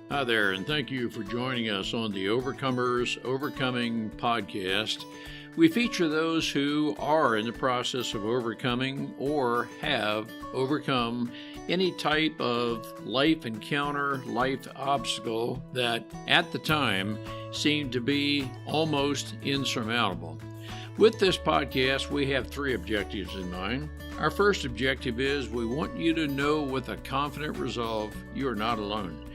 Hi there, and thank you for joining us on the Overcomers Overcoming podcast. We feature those who are in the process of overcoming or have overcome any type of life encounter, life obstacle that at the time seemed to be almost insurmountable. With this podcast, we have three objectives in mind. Our first objective is we want you to know with a confident resolve you are not alone.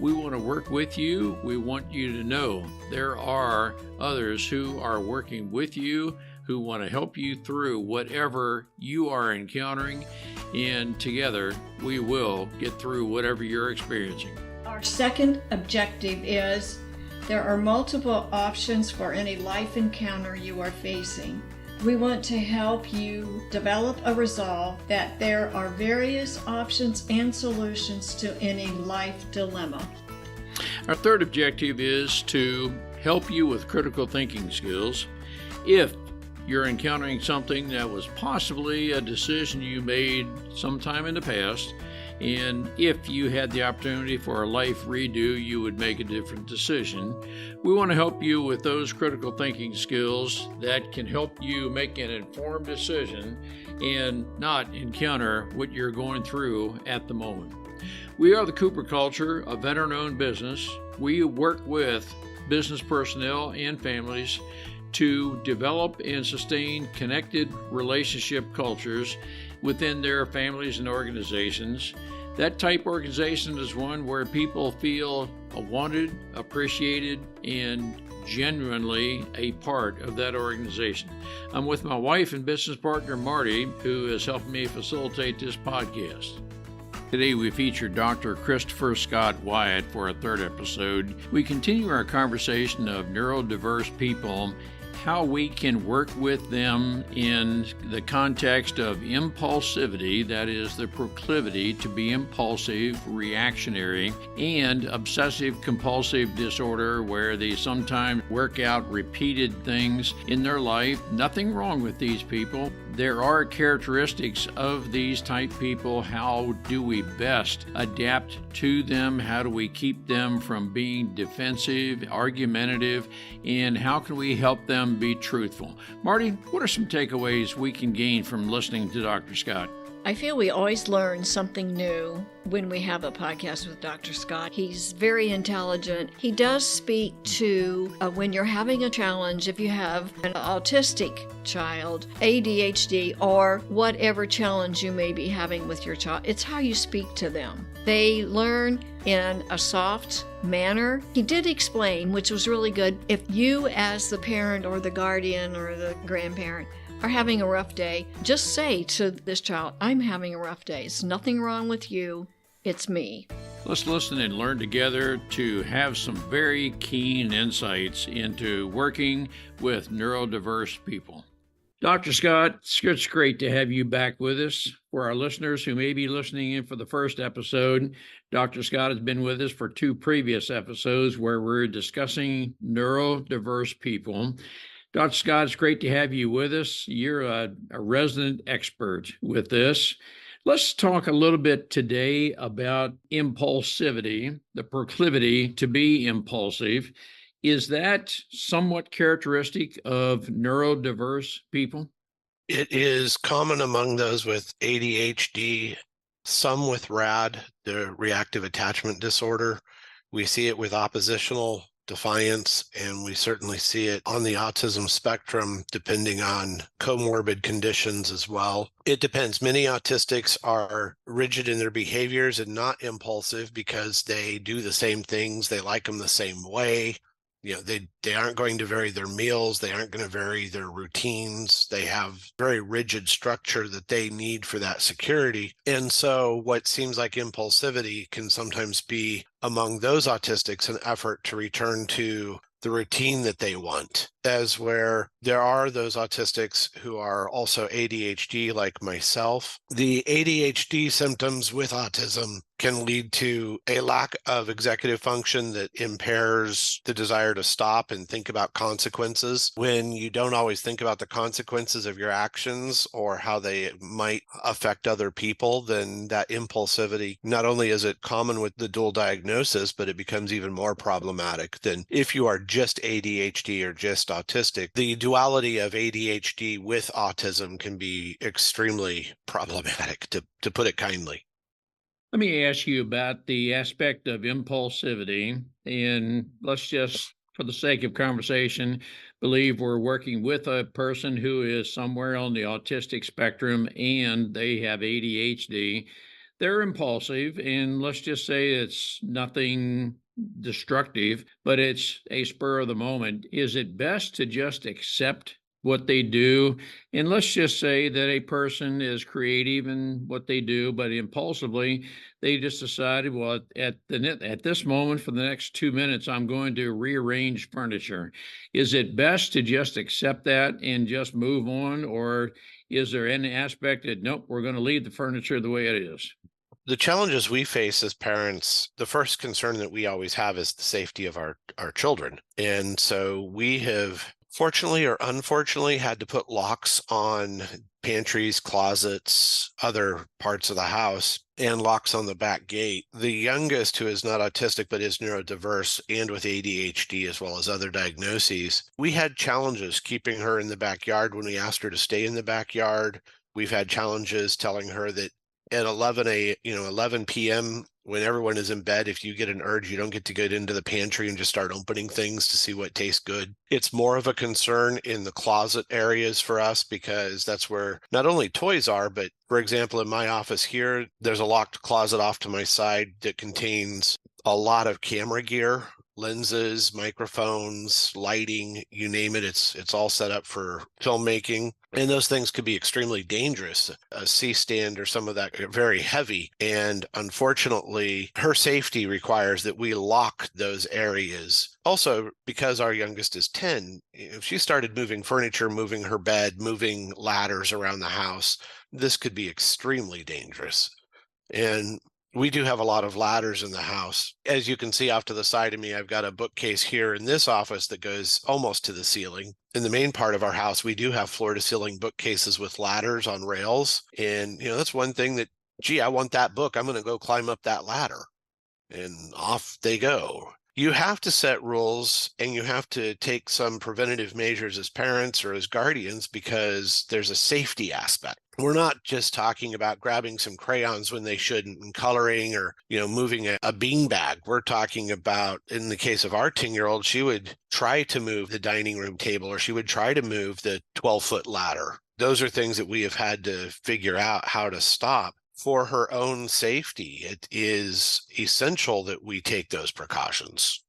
We want to work with you. We want you to know there are others who are working with you, who want to help you through whatever you are encountering, and together we will get through whatever you're experiencing. Our second objective is there are multiple options for any life encounter you are facing. We want to help you develop a resolve that there are various options and solutions to any life dilemma. Our third objective is to help you with critical thinking skills. If you're encountering something that was possibly a decision you made sometime in the past, and if you had the opportunity for a life redo, you would make a different decision. We want to help you with those critical thinking skills that can help you make an informed decision and not encounter what you're going through at the moment. We are the Cooper Culture, a veteran-owned business. We work with business personnel and families to develop and sustain connected relationship cultures within their families and organizations. That type organization is one where people feel wanted, appreciated, and genuinely a part of that organization. I'm with my wife and business partner, Marty, who has helped me facilitate this podcast. Today we feature Dr. Christopher Scott Wyatt for a third episode. We continue our conversation of neurodiverse people, how we can work with them in the context of impulsivity, that is the proclivity to be impulsive, reactionary, and obsessive compulsive disorder, where they sometimes work out repeated things in their life. Nothing wrong with these people. There are characteristics of these type people. How do we best adapt to them? How do we keep them from being defensive, argumentative, and how can we help them be truthful? Marty, what are some takeaways we can gain from listening to Dr. Scott? I feel we always learn something new when we have a podcast with Dr. Scott. He's very intelligent. He does speak to when you're having a challenge, if you have an autistic child, ADHD, or whatever challenge you may be having with your child. It's how you speak to them. They learn in a soft manner. He did explain, which was really good, if you as the parent or the guardian or the grandparent are having a rough day, just say to this child, I'm having a rough day. It's nothing wrong with you. It's me. Let's listen and learn together to have some very keen insights into working with neurodiverse people. Dr. Scott, it's great to have you back with us. For our listeners who may be listening in for the first episode, Dr. Scott has been with us for two previous episodes where we're discussing neurodiverse people. Dr. Scott, it's great to have you with us. You're a resident expert with this. Let's talk a little bit today about impulsivity, the proclivity to be impulsive. Is that somewhat characteristic of neurodiverse people? It is common among those with ADHD, some with RAD, the reactive attachment disorder. We see it with oppositional defiance, and we certainly see it on the autism spectrum, depending on comorbid conditions as well. It depends. Many autistics are rigid in their behaviors and not impulsive because they do the same things. They like them the same way. You know, they aren't going to vary their meals. They aren't going to vary their routines. They have very rigid structure that they need for that security. And so what seems like impulsivity can sometimes be among those autistics an effort to return to the routine that they want, as where there are those autistics who are also ADHD like myself. The ADHD symptoms with autism can lead to a lack of executive function that impairs the desire to stop and think about consequences. When you don't always think about the consequences of your actions or how they might affect other people, then that impulsivity, not only is it common with the dual diagnosis, but it becomes even more problematic than if you are just ADHD or just autistic. The duality of ADHD with autism can be extremely problematic, to put it kindly. Let me ask you about the aspect of impulsivity. And let's just, for the sake of conversation, believe we're working with a person who is somewhere on the autistic spectrum and they have ADHD. They're impulsive, and let's just say it's nothing destructive, but it's a spur of the moment. Is it best to just accept what they do? And let's just say that a person is creative in what they do, but impulsively, they just decided, well, at this moment, for the next 2 minutes, I'm going to rearrange furniture. Is it best to just accept that and just move on, or is there any aspect that nope, we're going to leave the furniture the way it is? The challenges we face as parents, the first concern that we always have is the safety of our children. And so we have, fortunately or unfortunately, had to put locks on pantries, closets, other parts of the house, and locks on the back gate. The youngest, who is not autistic but is neurodiverse and with ADHD as well as other diagnoses, we had challenges keeping her in the backyard when we asked her to stay in the backyard. We've had challenges telling her that at 11 p.m., when everyone is in bed, if you get an urge, you don't get to get into the pantry and just start opening things to see what tastes good. It's more of a concern in the closet areas for us, because that's where not only toys are, but for example, in my office here, there's a locked closet off to my side that contains a lot of camera gear, lenses, microphones, lighting, you name it. It's all set up for filmmaking. And those things could be extremely dangerous. A C-stand or some of that are very heavy. And unfortunately, her safety requires that we lock those areas. Also, because our youngest is 10, if she started moving furniture, moving her bed, moving ladders around the house, this could be extremely dangerous. And we do have a lot of ladders in the house. As you can see off to the side of me, I've got a bookcase here in this office that goes almost to the ceiling. In the main part of our house, we do have floor to ceiling bookcases with ladders on rails. And, that's one thing that, gee, I want that book. I'm going to go climb up that ladder. And off they go. You have to set rules, and you have to take some preventative measures as parents or as guardians, because there's a safety aspect. We're not just talking about grabbing some crayons when they shouldn't and coloring, or, moving a beanbag. We're talking about, in the case of our 10-year-old, she would try to move the dining room table, or she would try to move the 12-foot ladder. Those are things that we have had to figure out how to stop. For her own safety, it is essential that we take those precautions.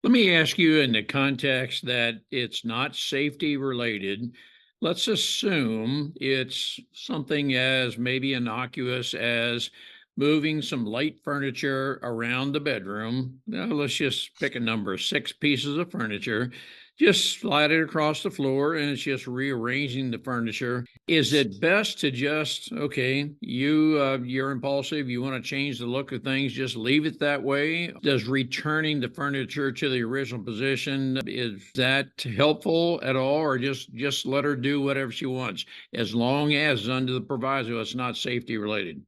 Let me ask you, in the context that it's not safety related, let's assume it's something as maybe innocuous as moving some light furniture around the bedroom. Now, let's just pick a number, 6 pieces of furniture. Just slide it across the floor and it's just rearranging the furniture. Is it best to just, okay, you're impulsive, you want to change the look of things, just leave it that way? Does returning the furniture to the original position, is that helpful at all, or just let her do whatever she wants, as long as under the proviso it's not safety related?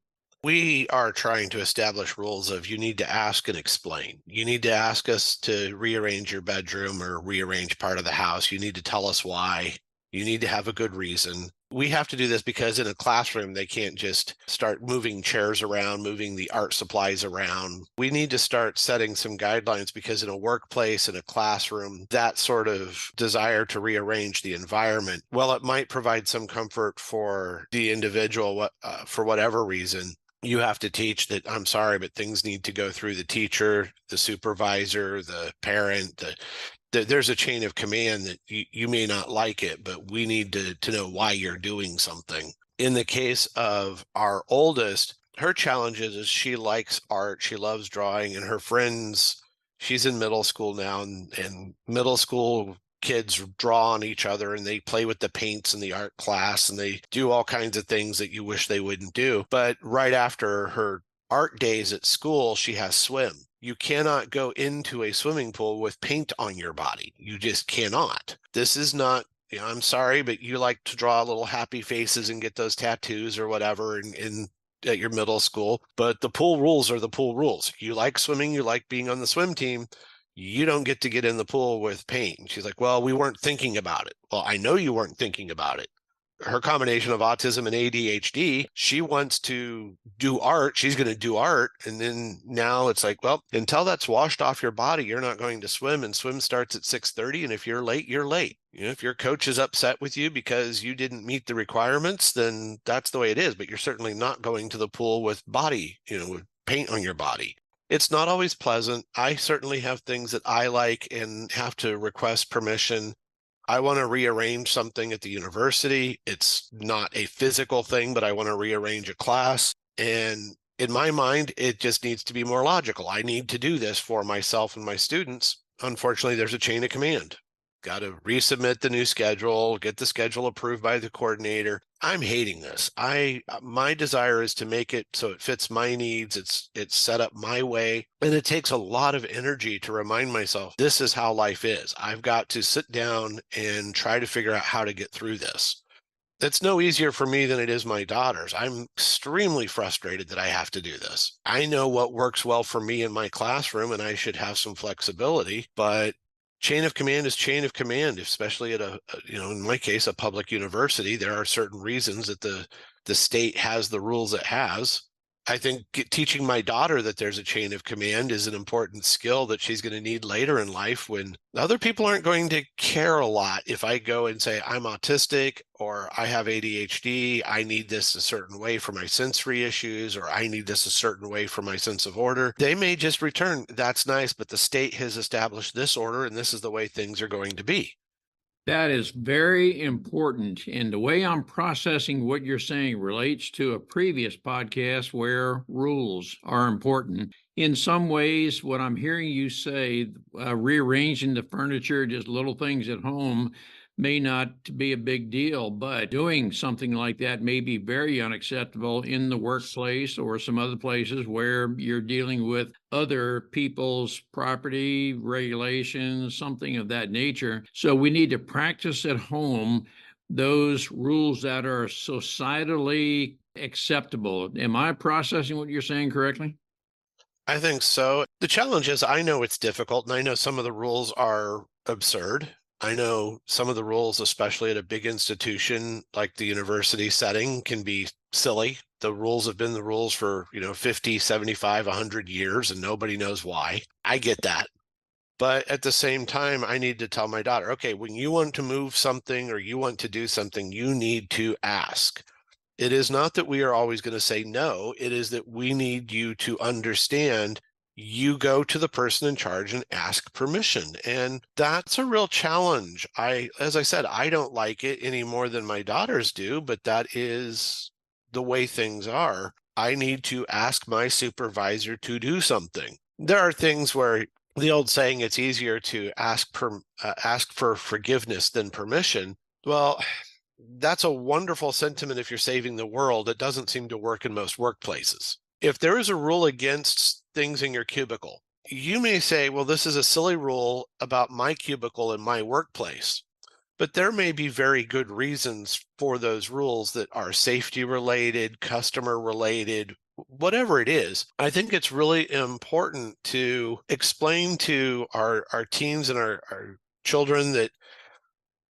We are trying to establish rules of, you need to ask and explain. You need to ask us to rearrange your bedroom or rearrange part of the house. You need to tell us why. You need to have a good reason. We have to do this because in a classroom, they can't just start moving chairs around, moving the art supplies around. We need to start setting some guidelines, because in a workplace, in a classroom, that sort of desire to rearrange the environment, well, it might provide some comfort for the individual for whatever reason. You have to teach that, I'm sorry, but things need to go through the teacher, the supervisor, the parent. There's a chain of command that you may not like it, but we need to know why you're doing something. In the case of our oldest, her challenge is she likes art. She loves drawing, and her friends, she's in middle school now, and middle school kids draw on each other, and they play with the paints in the art class, and they do all kinds of things that you wish they wouldn't do. But right after her art days at school, she has swim. You cannot go into a swimming pool with paint on your body. You just cannot. This is not, I'm sorry, but you like to draw little happy faces and get those tattoos or whatever in at your middle school. But the pool rules are the pool rules. You like swimming, you like being on the swim team. You don't get to get in the pool with paint. And she's like, well, we weren't thinking about it. Well, I know you weren't thinking about it. Her combination of autism and ADHD, she wants to do art. She's going to do art. And then now it's like, well, until that's washed off your body, you're not going to swim. And swim starts at 6:30. And if you're late, you're late. If your coach is upset with you because you didn't meet the requirements, then that's the way it is. But you're certainly not going to the pool with with paint on your body. It's not always pleasant. I certainly have things that I like and have to request permission. I want to rearrange something at the university. It's not a physical thing, but I want to rearrange a class. And in my mind, it just needs to be more logical. I need to do this for myself and my students. Unfortunately, there's a chain of command. Got to resubmit the new schedule, get the schedule approved by the coordinator. I'm hating this. My desire is to make it so it fits my needs. It's set up my way. And it takes a lot of energy to remind myself this is how life is. I've got to sit down and try to figure out how to get through this. It's no easier for me than it is my daughters. I'm extremely frustrated that I have to do this. I know what works well for me in my classroom, and I should have some flexibility, but chain of command is chain of command, especially at in my case, a public university. There are certain reasons that the state has the rules it has. I think teaching my daughter that there's a chain of command is an important skill that she's going to need later in life, when other people aren't going to care a lot if I go and say I'm autistic or I have ADHD, I need this a certain way for my sensory issues, or I need this a certain way for my sense of order. They may just return, that's nice, but the state has established this order and this is the way things are going to be. That is very important. And the way I'm processing what you're saying relates to a previous podcast where rules are important. In some ways, what I'm hearing you say, rearranging the furniture, just little things at home, may not be a big deal, but doing something like that may be very unacceptable in the workplace or some other places where you're dealing with other people's property, regulations, something of that nature. So we need to practice at home those rules that are societally acceptable. Am I processing what you're saying correctly? I think so. The challenge is, I know it's difficult, and I know some of the rules are absurd. I know some of the rules, especially at a big institution like the university setting, can be silly. The rules have been the rules for, 50, 75, 100 years, and nobody knows why. I get that. But at the same time, I need to tell my daughter, okay, when you want to move something or you want to do something, you need to ask. It is not that we are always going to say no. It is that we need you to understand you go to the person in charge and ask permission. And that's a real challenge. As I said, I don't like it any more than my daughters do, but that is the way things are. I need to ask my supervisor to do something. There are things where the old saying, it's easier to ask for forgiveness than permission. Well, that's a wonderful sentiment if you're saving the world. It doesn't seem to work in most workplaces. If there is a rule against things in your cubicle, you may say, well, this is a silly rule about my cubicle in my workplace. But there may be very good reasons for those rules that are safety related, customer related, whatever it is. I think it's really important to explain to our teens and our children that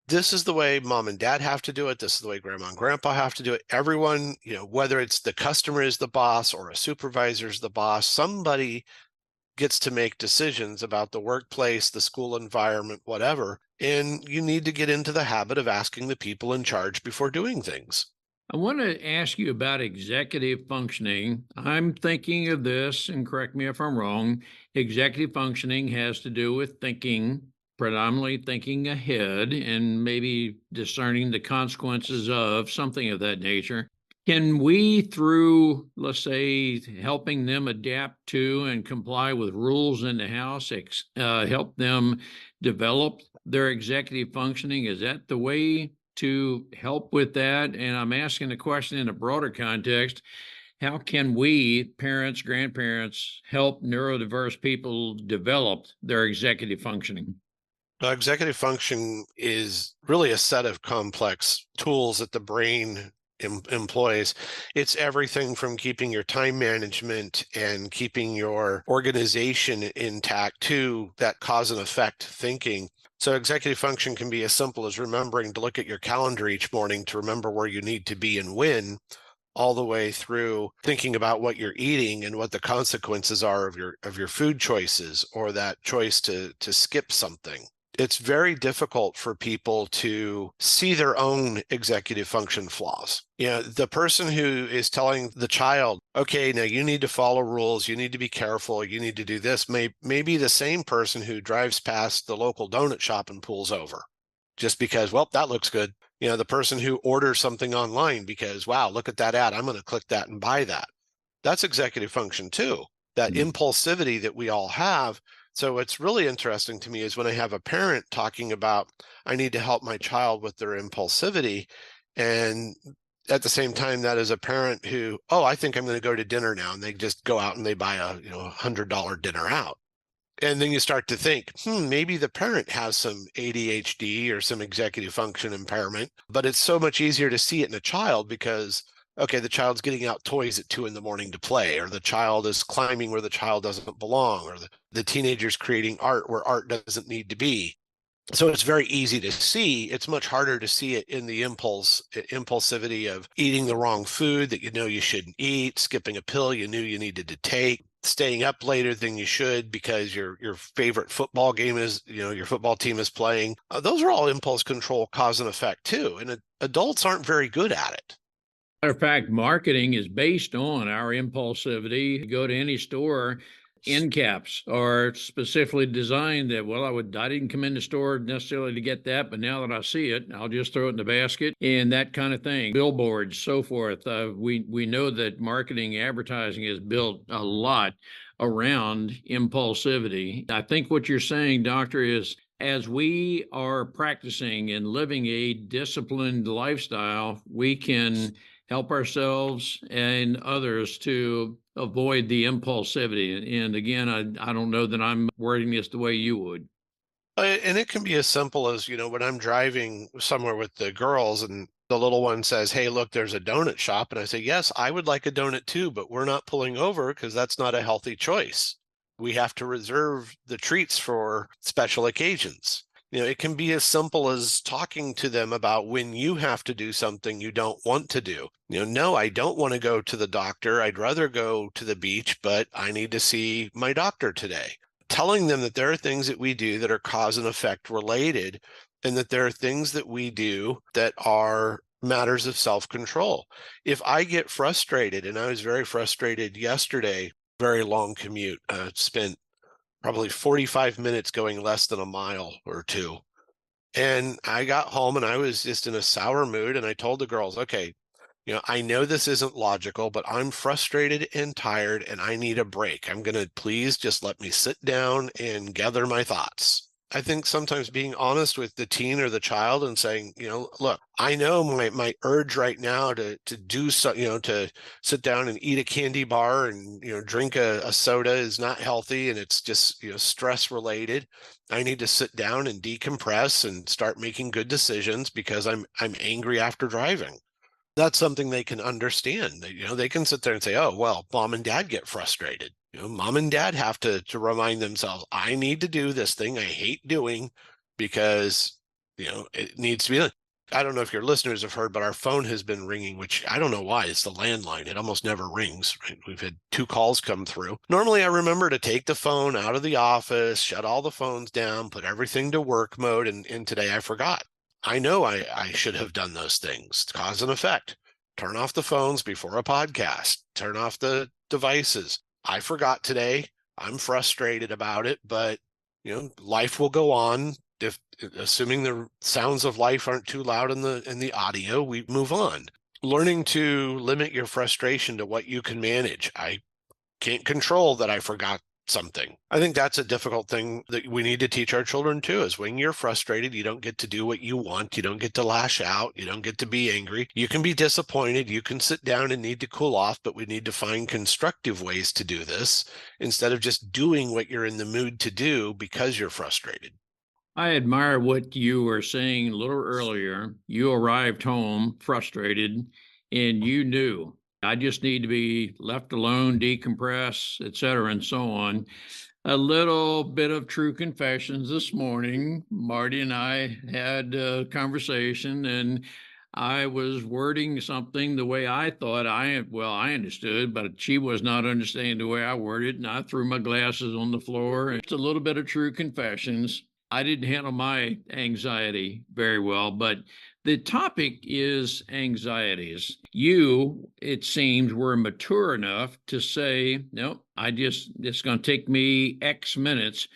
this is the way mom and dad have to do it. This is the way grandma and grandpa have to do it. Everyone, whether it's the customer is the boss or a supervisor is the boss, somebody gets to make decisions about the workplace, the school environment, whatever. And you need to get into the habit of asking the people in charge before doing things. I want to ask you about executive functioning. I'm thinking of this, and correct me if I'm wrong. Executive functioning has to do with thinking, predominantly thinking ahead and maybe discerning the consequences of something of that nature. Can we, through, let's say, helping them adapt to and comply with rules in the house, help them develop their executive functioning? Is that the way to help with that? And I'm asking the question in a broader context. How can we, parents, grandparents, help neurodiverse people develop their executive functioning? Executive function is really a set of complex tools that the brain employs. It's everything from keeping your time management and keeping your organization intact to that cause and effect thinking. So executive function can be as simple as remembering to look at your calendar each morning to remember where you need to be and when, all the way through thinking about what you're eating and what the consequences are of your food choices, or that choice to skip something. It's very difficult for people to see their own executive function flaws. The person who is telling the child, okay, now you need to follow rules, you need to be careful, you need to do this, may be the same person who drives past the local donut shop and pulls over just because, well, that looks good. The person who orders something online because, wow, look at that ad, I'm going to click that and buy that. That's executive function too, that impulsivity that we all have. So what's really interesting to me is when I have a parent talking about, I need to help my child with their impulsivity. And at the same time, that is a parent who, oh, I think I'm going to go to dinner now. And they just go out and they buy a $100 dinner out. And then you start to think, maybe the parent has some ADHD or some executive function impairment, but it's so much easier to see it in a child because, okay, the child's getting out toys at 2 a.m. to play, or the child is climbing where the child doesn't belong, or the teenager's creating art where art doesn't need to be. So it's very easy to see. It's much harder to see it in the impulsivity of eating the wrong food that you shouldn't eat, skipping a pill you knew you needed to take, staying up later than you should because your favorite football game is, your football team is playing. Those are all impulse control, cause and effect too. And adults aren't very good at it. Matter of fact, marketing is based on our impulsivity. You go to any store, end caps are specifically designed that, well, I didn't come in the store necessarily to get that, but now that I see it, I'll just throw it in the basket and that kind of thing. Billboards, so forth. We know that marketing, advertising is built a lot around impulsivity. I think what you're saying, doctor, is as we are practicing and living a disciplined lifestyle, we can help ourselves and others to avoid the impulsivity. And again, I don't know that I'm wording this the way you would. And it can be as simple as, when I'm driving somewhere with the girls and the little one says, hey, look, there's a donut shop. And I say, yes, I would like a donut too, but we're not pulling over because that's not a healthy choice. We have to reserve the treats for special occasions. It can be as simple as talking to them about when you have to do something you don't want to do. No, I don't want to go to the doctor. I'd rather go to the beach, but I need to see my doctor today. Telling them that there are things that we do that are cause and effect related, and that there are things that we do that are matters of self-control. If I get frustrated, and I was very frustrated yesterday, very long commute, spent probably 45 minutes going less than a mile or two. And I got home and I was just in a sour mood. And I told the girls, okay, I know this isn't logical, but I'm frustrated and tired and I need a break. I'm going to please just let me sit down and gather my thoughts. I think sometimes being honest with the teen or the child and saying, look, I know my urge right now to do so, to sit down and eat a candy bar and, drink a soda is not healthy and it's just, stress related. I need to sit down and decompress and start making good decisions because I'm angry after driving. That's something they can understand. They can sit there and say, oh, well, mom and dad get frustrated. Mom and dad have to remind themselves, I need to do this thing I hate doing because, it needs to be done. I don't know if your listeners have heard, but our phone has been ringing, which I don't know why. It's the landline. It almost never rings. Right? We've had 2 calls come through. Normally, I remember to take the phone out of the office, shut all the phones down, put everything to work mode. And today I forgot. I know I should have done those things, cause and effect. Turn off the phones before a podcast, turn off the devices. I forgot today. I'm frustrated about it, but life will go on. If assuming the sounds of life aren't too loud in the audio, we move on. Learning to limit your frustration to what you can manage. I can't control that I forgot something. I think that's a difficult thing that we need to teach our children too, is when you're frustrated, you don't get to do what you want. You don't get to lash out. You don't get to be angry. You can be disappointed. You can sit down and need to cool off, but we need to find constructive ways to do this instead of just doing what you're in the mood to do because you're frustrated. I admire what you were saying a little earlier. You arrived home frustrated and you knew I just need to be left alone, decompress, etc., and so on. A little bit of true confessions this morning. Marty and I had a conversation, and I was wording something the way I thought I understood, but she was not understanding the way I worded, and I threw my glasses on the floor. It's a little bit of true confessions. I didn't handle my anxiety very well, but the topic is anxieties. You, it seems, were mature enough to say, no, it's going to take me X minutes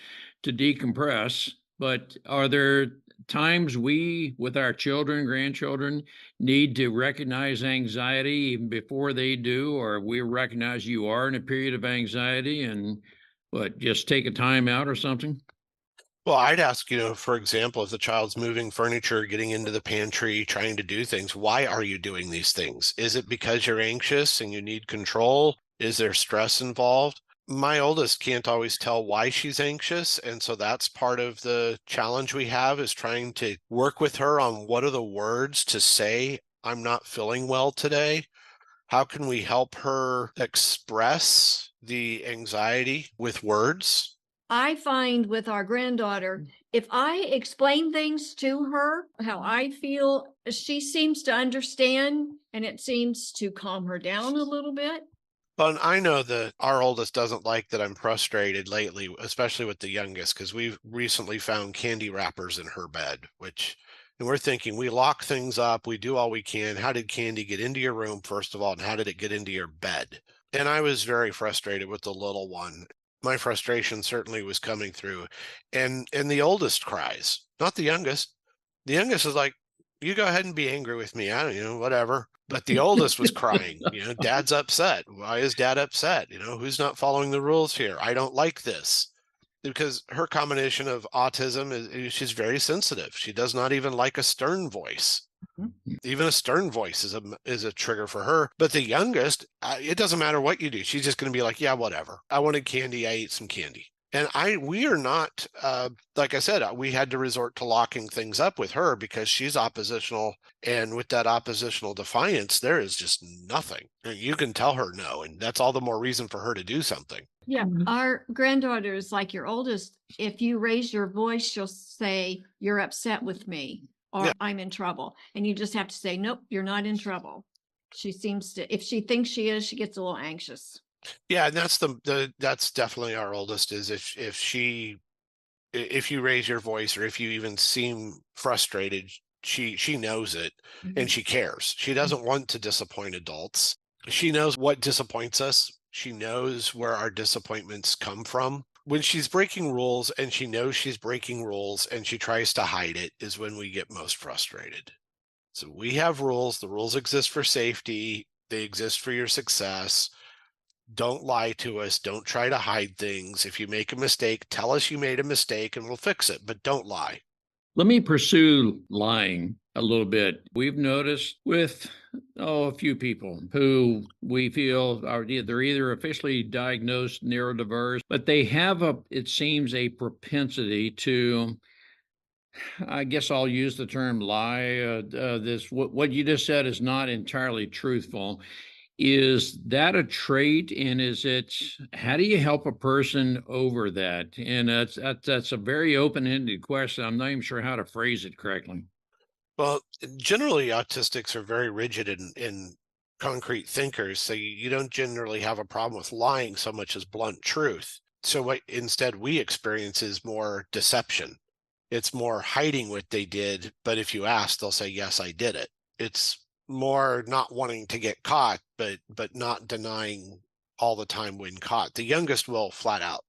to decompress. But are there times we, with our children, grandchildren, need to recognize anxiety even before they do, or we recognize you are in a period of anxiety and just take a time out or something? Well, I'd ask, for example, if the child's moving furniture, getting into the pantry, trying to do things, why are you doing these things? Is it because you're anxious and you need control? Is there stress involved? My oldest can't always tell why she's anxious. And so that's part of the challenge we have, is trying to work with her on what are the words to say, I'm not feeling well today. How can we help her express the anxiety with words? I find with our granddaughter, if I explain things to her, how I feel, she seems to understand, and it seems to calm her down a little bit. But I know that our oldest doesn't like that I'm frustrated lately, especially with the youngest, because we've recently found candy wrappers in her bed, and we're thinking, we lock things up, we do all we can. How did candy get into your room, first of all, and how did it get into your bed? And I was very frustrated with the little one. My frustration certainly was coming through. And the oldest cries, not the youngest. The youngest is like, you go ahead and be angry with me. I don't, whatever. But the oldest was crying, dad's upset. Why is dad upset? Who's not following the rules here? I don't like this. Because her combination of autism is she's very sensitive. She does not even like a stern voice. Even a stern voice is a trigger for her. But the youngest, it doesn't matter what you do. She's just going to be like, yeah, whatever. I wanted candy. I ate some candy. And we are not, like I said, we had to resort to locking things up with her because she's oppositional. And with that oppositional defiance, there is just nothing. And you can tell her no. And that's all the more reason for her to do something. Yeah. Our granddaughter is like your oldest. If you raise your voice, she'll say, you're upset with me, or I'm in trouble. And you just have to say, nope, you're not in trouble. She seems to, if she thinks she is, she gets a little anxious. Yeah, and that's that's definitely our oldest, is if you raise your voice or if you even seem frustrated, she knows it and she cares. She doesn't want to disappoint adults. She knows what disappoints us. She knows where our disappointments come from. When she's breaking rules and she knows she's breaking rules and she tries to hide it is when we get most frustrated. So we have rules. The rules exist for safety. They exist for your success. Don't lie to us. Don't try to hide things. If you make a mistake, tell us you made a mistake and we'll fix it, but don't lie. Let me pursue lying a little bit. We've noticed with a few people who we feel they're either officially diagnosed neurodiverse, but they have it seems, a propensity to, I guess I'll use the term lie. What you just said is not entirely truthful. Is that a trait, and how do you help a person over that? And that's a very open-ended question. I'm not even sure how to phrase it correctly. Well, generally autistics are very rigid and concrete thinkers, so you don't generally have a problem with lying so much as blunt truth. So what instead we experience is more deception. It's more hiding what they did, but if you ask, they'll say, yes, I did it. It's more not wanting to get caught, but not denying all the time when caught. The youngest will flat out.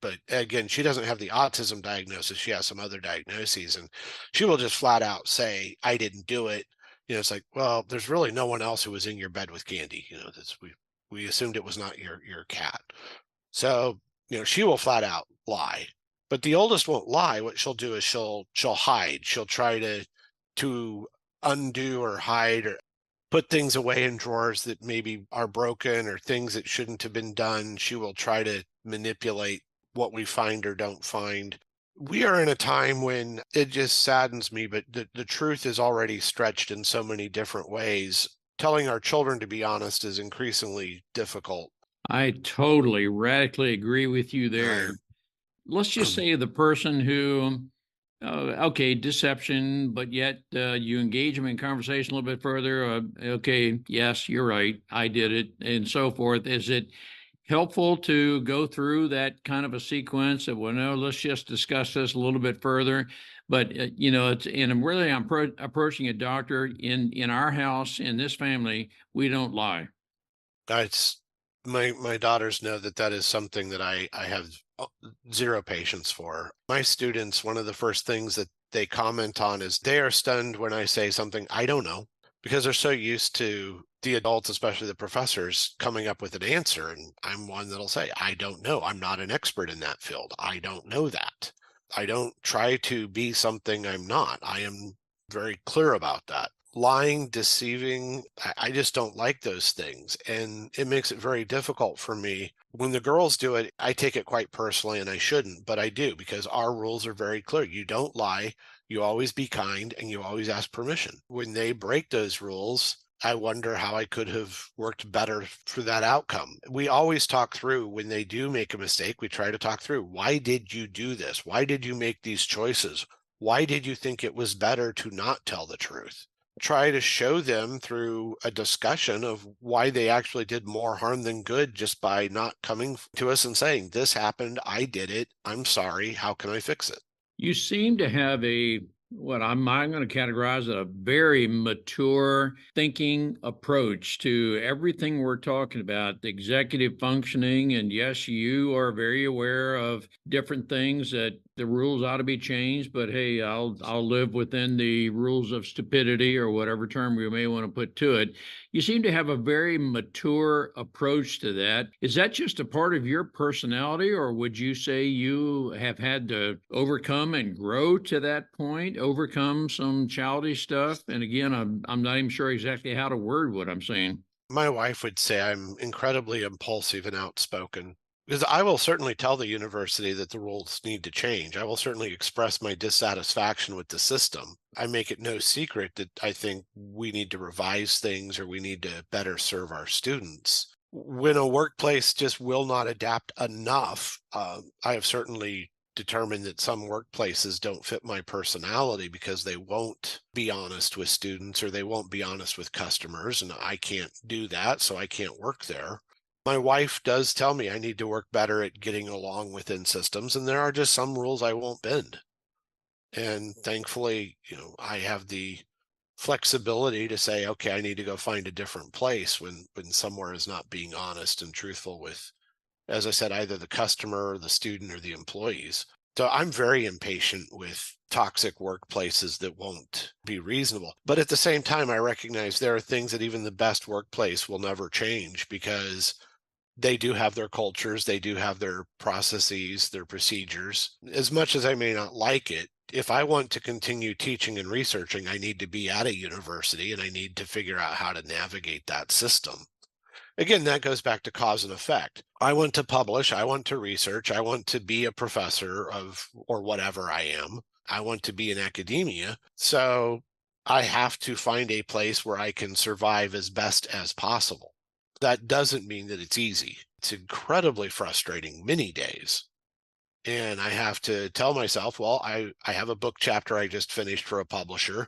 But again, she doesn't have the autism diagnosis. She has some other diagnoses, and she will just flat out say, I didn't do it. It's like, well, there's really no one else who was in your bed with candy. We assumed it was not your cat. So she will flat out lie. But the oldest won't lie. What she'll do is she'll hide. She'll try to undo or hide or put things away in drawers that maybe are broken or things that shouldn't have been done. She will try to manipulate what we find or don't find. We are in a time when it just saddens me, but the truth is already stretched in so many different ways. Telling our children to be honest is increasingly difficult. I totally radically agree with you I, there. Let's just say the person who, okay, deception, but yet you engage them in conversation a little bit further. Okay, yes, you're right, I did it, and so forth. Is it helpful to go through that kind of a sequence of, well, no, let's just discuss this a little bit further? But I'm approaching a doctor in our house, in this family, we don't lie. it's my daughters know that is something that I have zero patience for. My students, one of the first things that they comment on is they are stunned when I say something I don't know, because they're so used to the adults, especially the professors, coming up with an answer. And I'm one that'll say, I don't know. I'm not an expert in that field. I don't know that. I don't try to be something I'm not. I am very clear about that. Lying, deceiving, I just don't like those things. And it makes it very difficult for me. When the girls do it, I take it quite personally, and I shouldn't, but I do, because our rules are very clear. You don't lie, you always be kind, and you always ask permission. When they break those rules, I wonder how I could have worked better for that outcome. We always talk through when they do make a mistake. We try to talk through, why did you do this? Why did you make these choices? Why did you think it was better to not tell the truth? Try to show them through a discussion of why they actually did more harm than good just by not coming to us and saying, this happened, I did it, I'm sorry, how can I fix it? You seem to have what I'm going to categorize a very mature thinking approach to everything we're talking about, the executive functioning. And yes, you are very aware of different things that the rules ought to be changed, but hey, I'll live within the rules of stupidity, or whatever term we may want to put to it. You seem to have a very mature approach to that. Is that just a part of your personality, or would you say you have had to overcome and grow to that point, overcome some childish stuff? And again, I'm not even sure exactly how to word what I'm saying. My wife would say I'm incredibly impulsive and outspoken, because I will certainly tell the university that the rules need to change. I will certainly express my dissatisfaction with the system. I make it no secret that I think we need to revise things, or we need to better serve our students. When a workplace just will not adapt enough, I have certainly determined that some workplaces don't fit my personality, because they won't be honest with students, or they won't be honest with customers, and I can't do that, so I can't work there. My wife does tell me I need to work better at getting along within systems, and there are just some rules I won't bend. And thankfully, I have the flexibility to say, okay, I need to go find a different place when somewhere is not being honest and truthful with, as I said, either the customer or the student or the employees. So I'm very impatient with toxic workplaces that won't be reasonable. But at the same time, I recognize there are things that even the best workplace will never change, because they do have their cultures, they do have their processes, their procedures. As much as I may not like it, if I want to continue teaching and researching, I need to be at a university, and I need to figure out how to navigate that system. Again, that goes back to cause and effect. I want to publish, I want to research, I want to be a professor of, or whatever I am. I want to be in academia. So I have to find a place where I can survive as best as possible. That doesn't mean that it's easy. It's incredibly frustrating many days. And I have to tell myself, well, I have a book chapter I just finished for a publisher.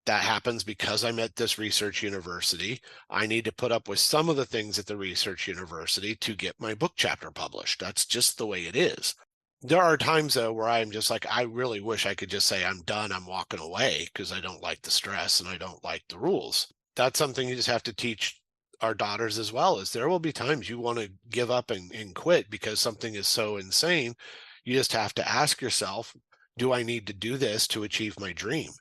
That happens because I'm at this research university. I need to put up with some of the things at the research university to get my book chapter published. That's just the way it is. There are times, though, where I'm just like, I really wish I could just say I'm done, I'm walking away, because I don't like the stress and I don't like the rules. That's something you just have to teach our daughters as well, is there will be times you want to give up and quit because something is so insane. You just have to ask yourself, do I need to do this to achieve my dream?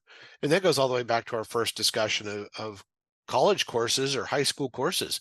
And that goes all the way back to our first discussion of college courses or high school courses.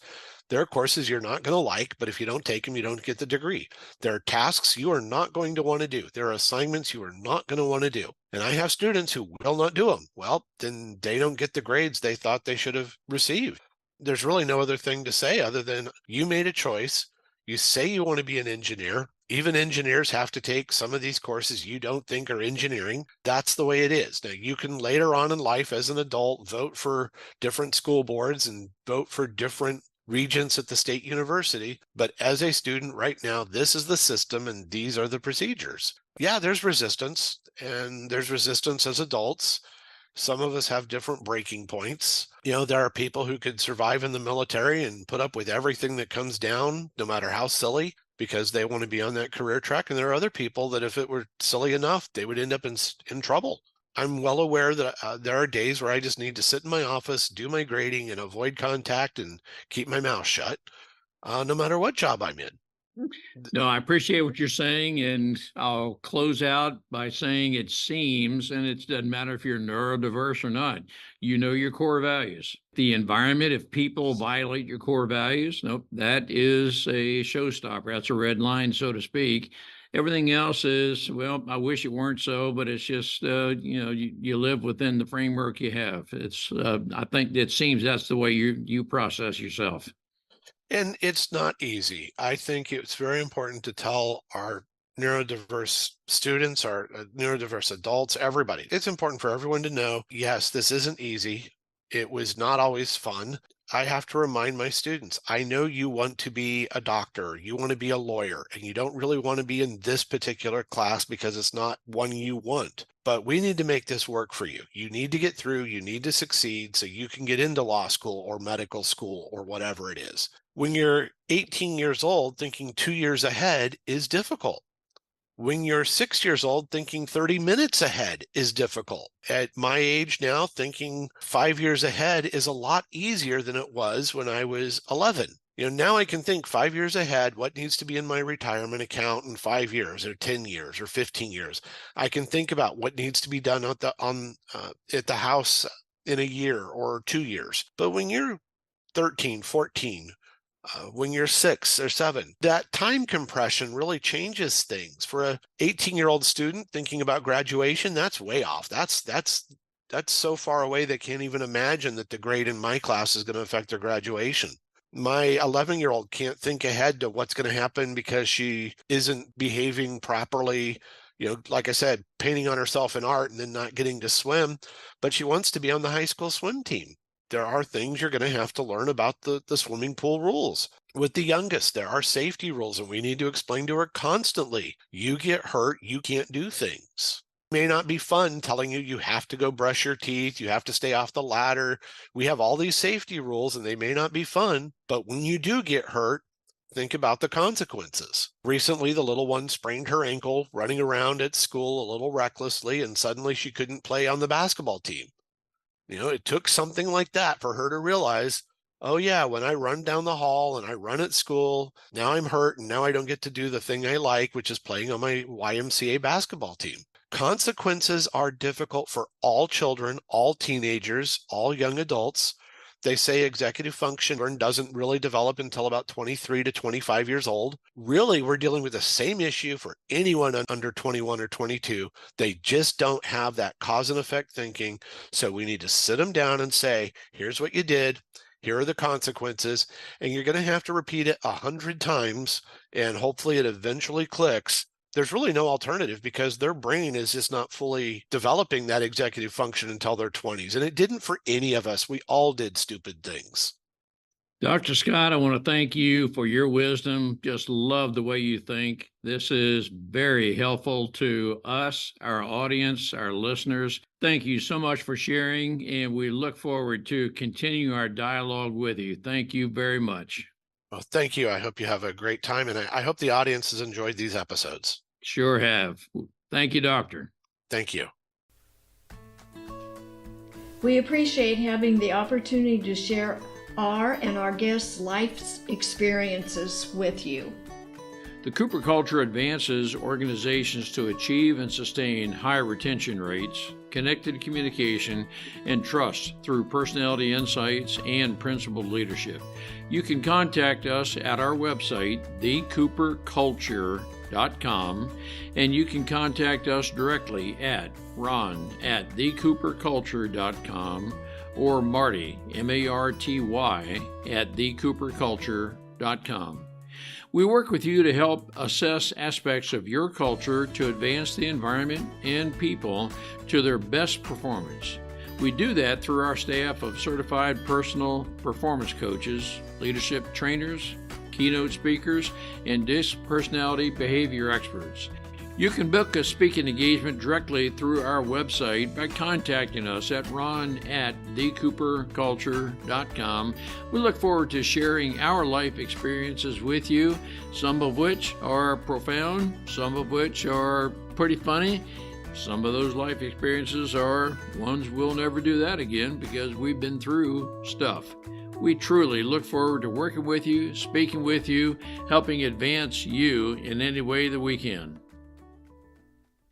There are courses you're not going to like, but if you don't take them, you don't get the degree. There are tasks you are not going to want to do. There are assignments you are not going to want to do. And I have students who will not do them. Well, then they don't get the grades they thought they should have received. There's really no other thing to say other than you made a choice. You say you want to be an engineer. Even engineers have to take some of these courses you don't think are engineering. That's the way it is. Now, you can later on in life as an adult vote for different school boards and vote for different regents at the state university. But as a student right now, this is the system and these are the procedures. Yeah, there's resistance, and there's resistance as adults. Some of us have different breaking points. There are people who could survive in the military and put up with everything that comes down, no matter how silly, because they want to be on that career track. And there are other people that if it were silly enough, they would end up in trouble. I'm well aware that there are days where I just need to sit in my office, do my grading, and avoid contact and keep my mouth shut, no matter what job I'm in. No, I appreciate what you're saying, and I'll close out by saying it seems, and it doesn't matter if you're neurodiverse or not, you know your core values. The environment, if people violate your core values, nope, that is a showstopper. That's a red line, so to speak. Everything else is, well, I wish it weren't so, but it's just, you live within the framework you have. It's, I think it seems that's the way you process yourself. And it's not easy. I think it's very important to tell our neurodiverse students, our neurodiverse adults, everybody. It's important for everyone to know, yes, this isn't easy. It was not always fun. I have to remind my students, I know you want to be a doctor, you want to be a lawyer, and you don't really want to be in this particular class because it's not one you want. But we need to make this work for you. You need to get through, you need to succeed so you can get into law school or medical school or whatever it is. When you're 18 years old, thinking 2 years ahead is difficult. When you're 6 years old, thinking 30 minutes ahead is difficult. At my age now, thinking 5 years ahead is a lot easier than it was when I was 11. Now I can think 5 years ahead, what needs to be in my retirement account in 5 years or 10 years or 15 years. I can think about what needs to be done at the house in a year or 2 years. But when you're 13, 14, when you're 6 or 7, that time compression really changes things. For a 18-year-old student thinking about graduation, that's way off. That's so far away they can't even imagine that the grade in my class is going to affect their graduation. My 11-year-old can't think ahead to what's going to happen because she isn't behaving properly. Like I said, painting on herself in art and then not getting to swim, but she wants to be on the high school swim team. There are things you're going to have to learn about the swimming pool rules. With the youngest, there are safety rules, and we need to explain to her constantly, you get hurt, you can't do things. It may not be fun telling you have to go brush your teeth, you have to stay off the ladder. We have all these safety rules, and they may not be fun, but when you do get hurt, think about the consequences. Recently, the little one sprained her ankle running around at school a little recklessly, and suddenly she couldn't play on the basketball team. It took something like that for her to realize, oh yeah, when I run down the hall and I run at school, now I'm hurt and now I don't get to do the thing I like, which is playing on my YMCA basketball team. Consequences are difficult for all children, all teenagers, all young adults. They say executive function doesn't really develop until about 23 to 25 years old. Really, we're dealing with the same issue for anyone under 21 or 22. They just don't have that cause and effect thinking. So we need to sit them down and say, here's what you did. Here are the consequences. And you're going to have to repeat it 100 times. And hopefully it eventually clicks. There's really no alternative because their brain is just not fully developing that executive function until their 20s. And it didn't for any of us. We all did stupid things. Dr. Scott, I want to thank you for your wisdom. Just love the way you think. This is very helpful to us, our audience, our listeners. Thank you so much for sharing, and we look forward to continuing our dialogue with you. Thank you very much. Well, thank you. I hope you have a great time, and I hope the audience has enjoyed these episodes. Sure have. Thank you, Doctor. Thank you. We appreciate having the opportunity to share our and our guests' life experiences with you. The Cooper culture advances organizations to achieve and sustain high retention rates, connected communication, and trust through personality insights and principled leadership. You can contact us at our website, thecooperculture.com, and you can contact us directly at ron@thecooperculture.com or Marty, M-A-R-T-Y, at thecooperculture.com. We work with you to help assess aspects of your culture to advance the environment and people to their best performance. We do that through our staff of certified personal performance coaches, leadership trainers, keynote speakers, and DISC personality behavior experts. You can book a speaking engagement directly through our website by contacting us at ron@thecooperculture.com. We look forward to sharing our life experiences with you, some of which are profound, some of which are pretty funny. Some of those life experiences are ones we'll never do that again because we've been through stuff. We truly look forward to working with you, speaking with you, helping advance you in any way that we can.